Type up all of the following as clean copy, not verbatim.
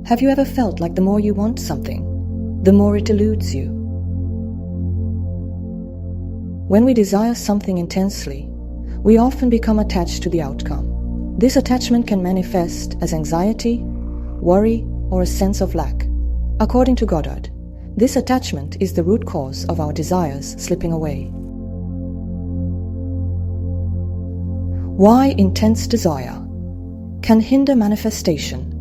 Have you ever felt like the more you want something, the more it eludes you? When we desire something intensely, we often become attached to the outcome. This attachment can manifest as anxiety, worry, or a sense of lack. According to Godard, this attachment is the root cause of our desires slipping away. Why intense desire can hinder manifestation.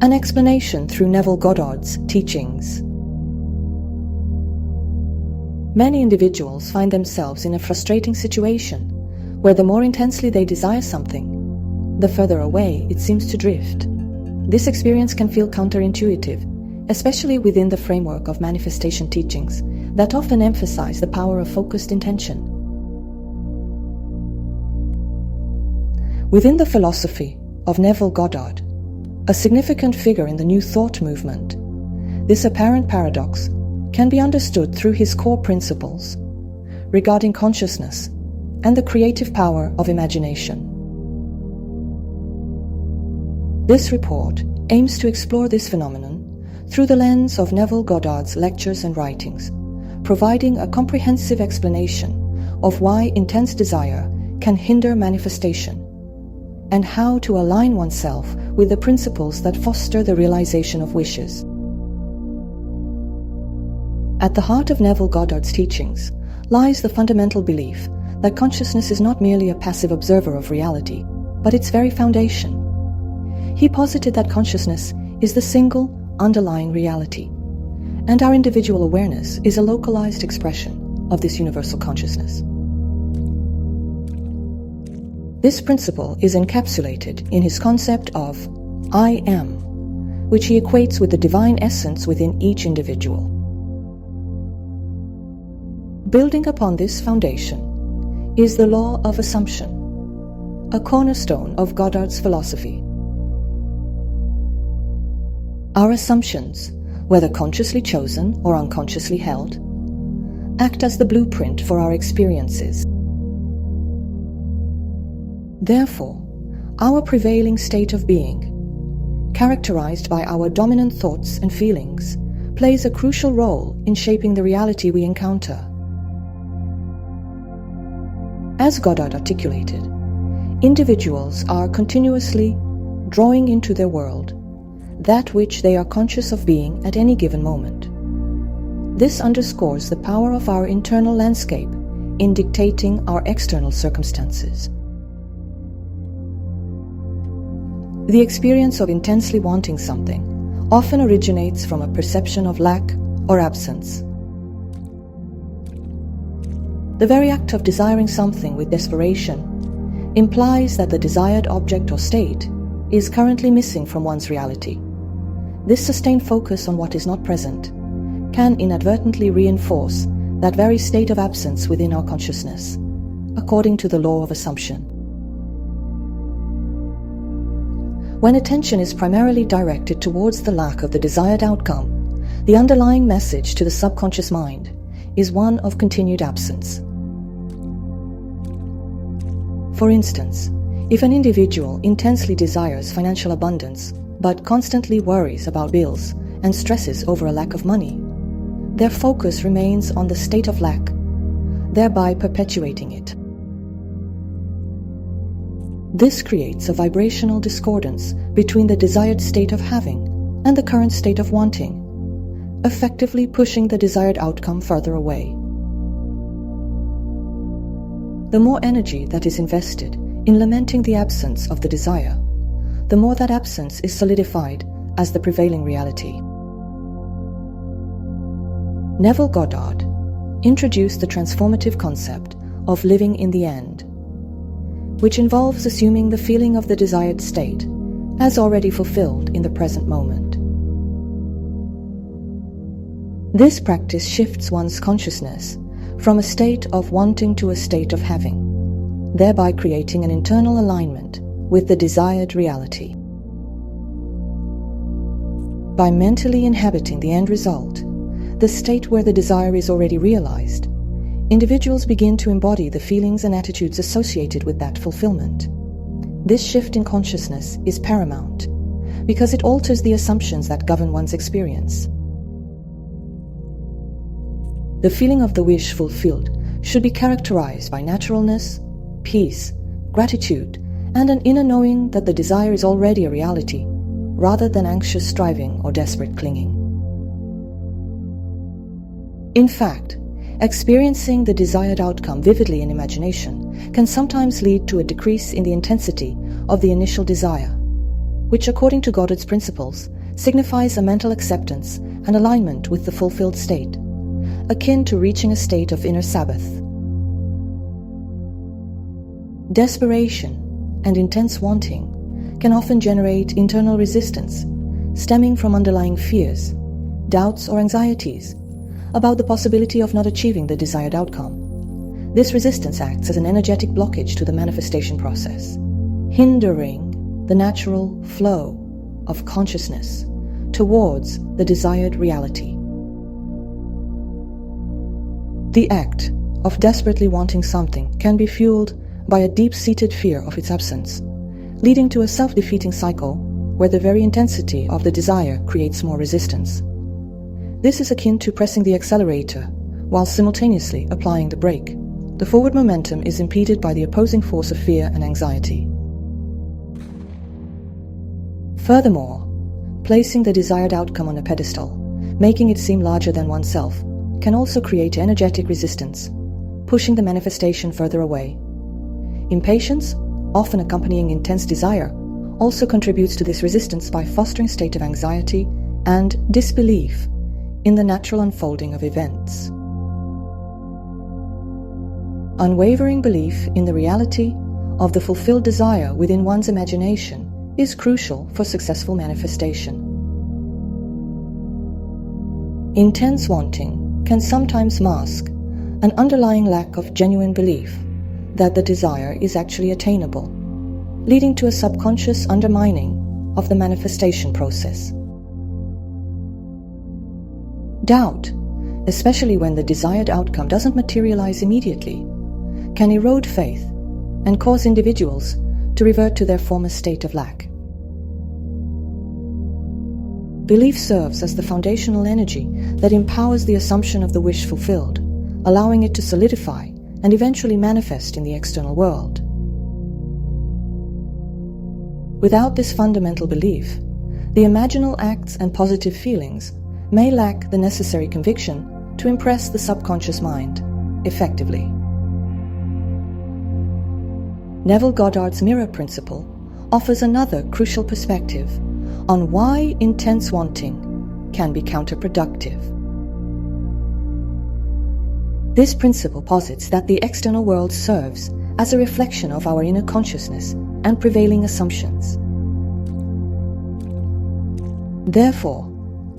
An explanation through Neville Goddard's teachings. Many individuals find themselves in a frustrating situation where the more intensely they desire something, the further away it seems to drift. This experience can feel counterintuitive, especially within the framework of manifestation teachings that often emphasize the power of focused intention. Within the philosophy of Neville Godard, a significant figure in the New Thought movement, this apparent paradox can be understood through his core principles regarding consciousness and the creative power of imagination. This report aims to explore this phenomenon through the lens of Neville Goddard's lectures and writings, providing a comprehensive explanation of why intense desire can hinder manifestation and how to align oneself with the principles that foster the realization of wishes. At the heart of Neville Goddard's teachings lies the fundamental belief that consciousness is not merely a passive observer of reality, but its very foundation. He posited that consciousness is the single underlying reality, and our individual awareness is a localized expression of this universal consciousness. This principle is encapsulated in his concept of I am, which he equates with the divine essence within each individual. Building upon this foundation is the law of assumption, a cornerstone of Goddard's philosophy. Our assumptions, whether consciously chosen or unconsciously held, act as the blueprint for our experiences. Therefore, our prevailing state of being, characterized by our dominant thoughts and feelings, plays a crucial role in shaping the reality we encounter. As Godard articulated, individuals are continuously drawing into their world that which they are conscious of being at any given moment. This underscores the power of our internal landscape in dictating our external circumstances. The experience of intensely wanting something often originates from a perception of lack or absence. The very act of desiring something with desperation implies that the desired object or state is currently missing from one's reality. This sustained focus on what is not present can inadvertently reinforce that very state of absence within our consciousness, according to the law of assumption. When attention is primarily directed towards the lack of the desired outcome, the underlying message to the subconscious mind is one of continued absence. For instance, if an individual intensely desires financial abundance but constantly worries about bills and stresses over a lack of money, their focus remains on the state of lack, thereby perpetuating it. This creates a vibrational discordance between the desired state of having and the current state of wanting, effectively pushing the desired outcome further away. The more energy that is invested in lamenting the absence of the desire, the more that absence is solidified as the prevailing reality. Neville Goddard introduced the transformative concept of living in the end, which involves assuming the feeling of the desired state as already fulfilled in the present moment. This practice shifts one's consciousness from a state of wanting to a state of having, thereby creating an internal alignment with the desired reality. By mentally inhabiting the end result, the state where the desire is already realized, individuals begin to embody the feelings and attitudes associated with that fulfillment. This shift in consciousness is paramount because it alters the assumptions that govern one's experience. The feeling of the wish fulfilled should be characterized by naturalness, peace, gratitude, and an inner knowing that the desire is already a reality, rather than anxious striving or desperate clinging. In fact, experiencing the desired outcome vividly in imagination can sometimes lead to a decrease in the intensity of the initial desire, which, according to Godard's principles, signifies a mental acceptance and alignment with the fulfilled state, akin to reaching a state of inner Sabbath. Desperation and intense wanting can often generate internal resistance, stemming from underlying fears, doubts, or anxieties about the possibility of not achieving the desired outcome. This resistance acts as an energetic blockage to the manifestation process, hindering the natural flow of consciousness towards the desired reality. The act of desperately wanting something can be fueled by a deep-seated fear of its absence, leading to a self-defeating cycle where the very intensity of the desire creates more resistance. This is akin to pressing the accelerator while simultaneously applying the brake. The forward momentum is impeded by the opposing force of fear and anxiety. Furthermore, placing the desired outcome on a pedestal, making it seem larger than oneself, can also create energetic resistance, pushing the manifestation further away. Impatience, often accompanying intense desire, also contributes to this resistance by fostering a state of anxiety and disbelief in the natural unfolding of events. Unwavering belief in the reality of the fulfilled desire within one's imagination is crucial for successful manifestation. Intense wanting can sometimes mask an underlying lack of genuine belief that the desire is actually attainable, leading to a subconscious undermining of the manifestation process. Doubt, especially when the desired outcome doesn't materialize immediately, can erode faith and cause individuals to revert to their former state of lack. Belief serves as the foundational energy that empowers the assumption of the wish fulfilled, allowing it to solidify and eventually manifest in the external world. Without this fundamental belief, the imaginal acts and positive feelings may lack the necessary conviction to impress the subconscious mind effectively. Neville Goddard's mirror principle offers another crucial perspective on why intense wanting can be counterproductive. This principle posits that the external world serves as a reflection of our inner consciousness and prevailing assumptions. Therefore,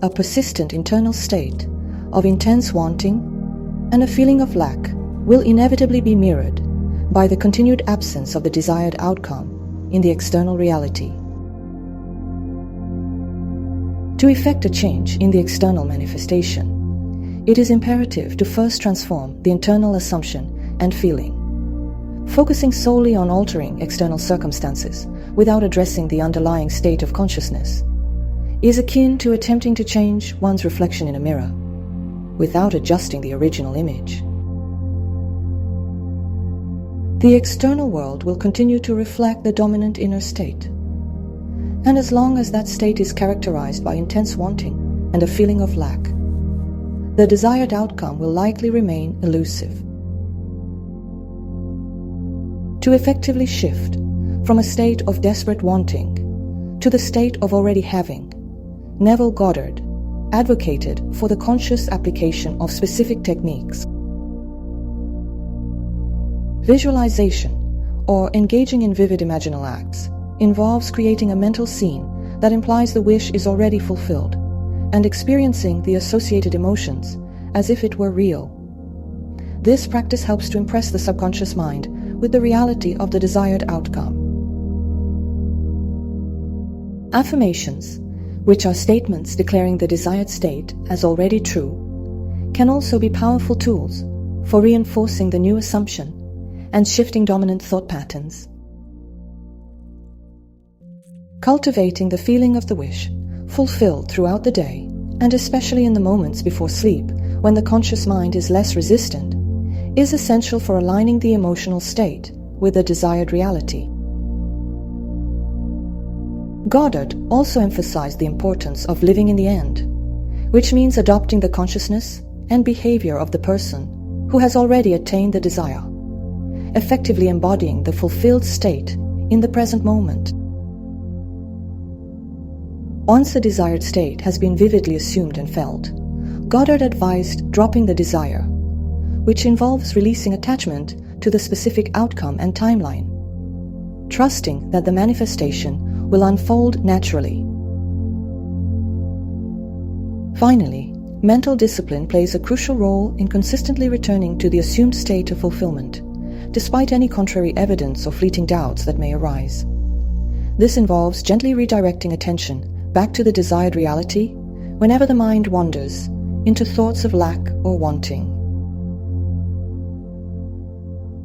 a persistent internal state of intense wanting and a feeling of lack will inevitably be mirrored by the continued absence of the desired outcome in the external reality. To effect a change in the external manifestation, it is imperative to first transform the internal assumption and feeling. Focusing solely on altering external circumstances without addressing the underlying state of consciousness is akin to attempting to change one's reflection in a mirror without adjusting the original image. The external world will continue to reflect the dominant inner state, and as long as that state is characterized by intense wanting and a feeling of lack, the desired outcome will likely remain elusive. To effectively shift from a state of desperate wanting to the state of already having, Neville Goddard advocated for the conscious application of specific techniques. Visualization, or engaging in vivid imaginal acts, involves creating a mental scene that implies the wish is already fulfilled and experiencing the associated emotions as if it were real. This practice helps to impress the subconscious mind with the reality of the desired outcome. Affirmations, which are statements declaring the desired state as already true, can also be powerful tools for reinforcing the new assumption and shifting dominant thought patterns. Cultivating the feeling of the wish, fulfilled throughout the day, and especially in the moments before sleep, when the conscious mind is less resistant, is essential for aligning the emotional state with the desired reality. Godard also emphasized the importance of living in the end, which means adopting the consciousness and behavior of the person who has already attained the desire, effectively embodying the fulfilled state in the present moment. Once the desired state has been vividly assumed and felt, Godard advised dropping the desire, which involves releasing attachment to the specific outcome and timeline, trusting that the manifestation will unfold naturally. Finally, mental discipline plays a crucial role in consistently returning to the assumed state of fulfillment, despite any contrary evidence or fleeting doubts that may arise. This involves gently redirecting attention back to the desired reality whenever the mind wanders into thoughts of lack or wanting.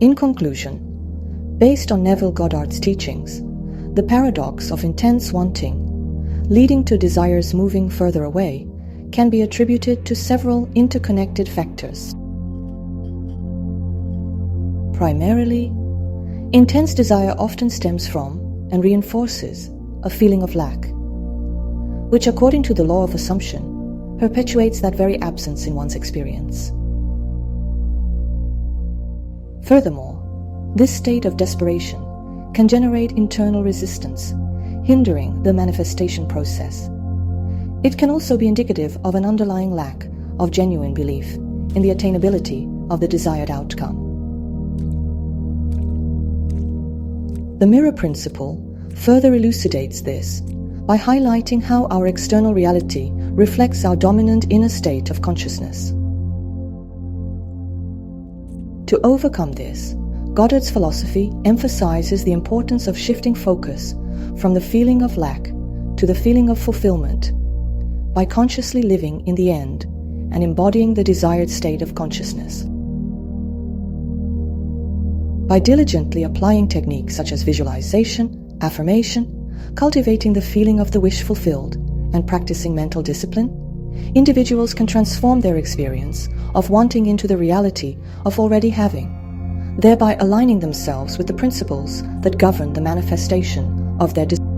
In conclusion, based on Neville Goddard's teachings, the paradox of intense wanting, leading to desires moving further away, can be attributed to several interconnected factors. Primarily, intense desire often stems from and reinforces a feeling of lack, which, according to the law of assumption, perpetuates that very absence in one's experience. Furthermore, this state of desperation can generate internal resistance, hindering the manifestation process. It can also be indicative of an underlying lack of genuine belief in the attainability of the desired outcome. The mirror principle further elucidates this by highlighting how our external reality reflects our dominant inner state of consciousness. To overcome this, Goddard's philosophy emphasizes the importance of shifting focus from the feeling of lack to the feeling of fulfillment by consciously living in the end and embodying the desired state of consciousness. By diligently applying techniques such as visualization, affirmation, cultivating the feeling of the wish fulfilled, and practicing mental discipline, individuals can transform their experience of wanting into the reality of already having, thereby aligning themselves with the principles that govern the manifestation of their desires.